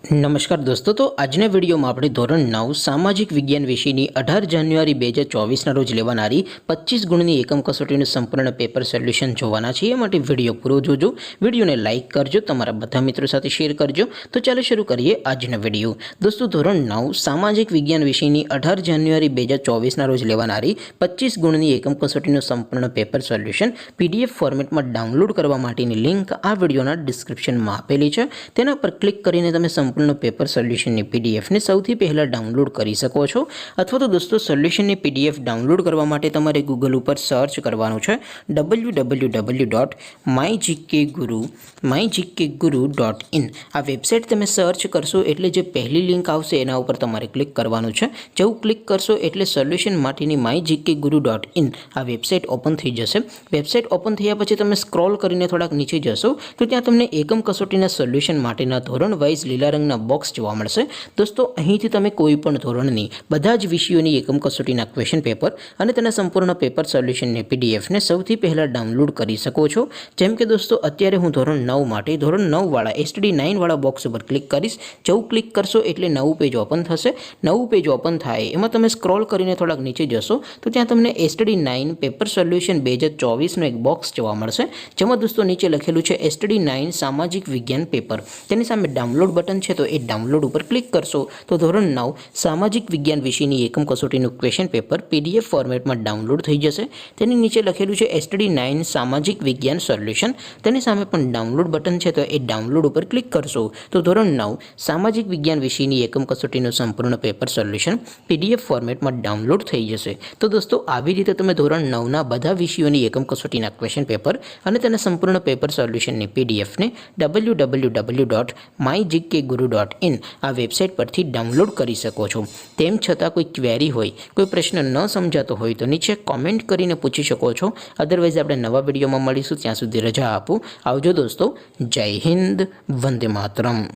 નમસ્કાર દોસ્તો, તો આજના વિડીયોમાં આપણે ધોરણ 9 સામાજિક વિજ્ઞાન વિષયની 18 જાન્યુઆરી 2024ના રોજ લેવાનારી 25 ગુણની એકમ કસોટીનું સંપૂર્ણ પેપર સોલ્યુશન જોવાના છીએ। એ માટે વિડીયો પૂરો જોજો, વિડીયોને લાઇક કરજો, તમારા બધા મિત્રો સાથે શેર કરજો। તો ચાલો શરૂ કરીએ આજનો વિડીયો। દોસ્તો, ધોરણ 9 સામાજિક વિજ્ઞાન વિષયની 18 જાન્યુઆરી 2024ના રોજ લેવાનારી 25 ગુણની એકમ કસોટીનું સંપૂર્ણ પેપર સોલ્યુશન PDF ફોર્મેટમાં ડાઉનલોડ કરવા માટેની લિંક આ વિડીયોના ડિસ્ક્રિપ્શનમાં આપેલી છે। તેના પર ક્લિક કરીને તમે સંપૂર્ણ પેપર સોલ્યુશનની PDF ને સૌથી પહેલા ડાઉનલોડ કરી શકો છો। અથવા તો દોસ્તો, સોલ્યુશનની PDF ડાઉનલોડ કરવા માટે તમારે ગૂગલ ઉપર સર્ચ કરવાનું છે www.mygkguru.in। આ વેબસાઇટ તમે સર્ચ કરશો એટલે જે પહેલી લિંક આવશે એના ઉપર તમારે ક્લિક કરવાનું છે। જેવું ક્લિક કરશો એટલે સોલ્યુશન માટેની mygkguru.in આ વેબસાઇટ ઓપન થઈ જશે। વેબસાઇટ ઓપન થયા પછી તમે સ્ક્રોલ કરીને થોડાક નીચે જશો તો ત્યાં તમને એકમ કસોટીના સોલ્યુશન માટેના ધોરણ વાઇઝ લીલા રંગના બોક્સ જોવા મળશે। દોસ્તો, અહીંથી તમે કોઈ પણ ધોરણની બધા જ વિષયોની એકમ કસોટીના ક્વેશ્ચન પેપર અને તેના સંપૂર્ણ પેપર સોલ્યુશનની PDF ને સૌથી પહેલાં ડાઉનલોડ કરી શકો છો। જેમ કે દોસ્તો, અત્યારે હું ધોરણ 9 માટે ધોરણ 9 વાળા STD9 વાળા બોક્સ ઉપર ક્લિક કરીશ। જેવું ક્લિક કરશો એટલે નવું પેજ ઓપન થશે। નવું પેજ ઓપન થાય એમાં તમે સ્ક્રોલ કરીને થોડાક નીચે જશો તો ત્યાં તમને STD9 પેપર સોલ્યુશન 2024નો એક બોક્સ જોવા મળશે, જેમાં દોસ્તો નીચે લખેલું છે STD9 સામાજિક વિજ્ઞાન પેપર। તેની સામે ડાઉનલોડ બટન છે, તો એ ડાઉનલોડ ઉપર ક્લિક કરશો તો ધોરણ 9 સામાજિક વિજ્ઞાન વિષયની એકમ કસોટીનું ક્વેશ્ચન પેપર PDF ફોર્મેટમાં ડાઉનલોડ થઈ જશે। તેની નીચે લખેલું છે STD9 સામાજિક વિજ્ઞાન સોલ્યુશન। તેની સામે પણ ડાઉનલોડ બટન છે, તો એ ડાઉનલોડ ઉપર ક્લિક કરશો તો ધોરણ 9 સામાજિક વિજ્ઞાન વિષયની એકમ કસોટીનું સંપૂર્ણ પેપર સોલ્યુશન PDF ફોર્મેટમાં ડાઉનલોડ થઈ જશે। તો દોસ્તો, આવી રીતે તમે ધોરણ 9ના બધા વિષયોની એકમ કસોટીના ક્વેશ્ચન પેપર અને તેના સંપૂર્ણ પેપર સોલ્યુશનની PDF ને www.mygkguru.in આ વેબસાઇટ પરથી ડાઉનલોડ કરી શકો છો। તેમ છતાં કોઈ ક્વેરી હોય, કોઈ પ્રશ્ન ન સમજાતો હોય તો નીચે કોમેન્ટ કરીને પૂછી શકો છો। અદરવાઇઝ આપણે નવા વિડીયોમાં મળીશું, ત્યાં સુધી રજા આપો। આવજો દોસ્તો, જય હિન્દ, વંદે માતરમ।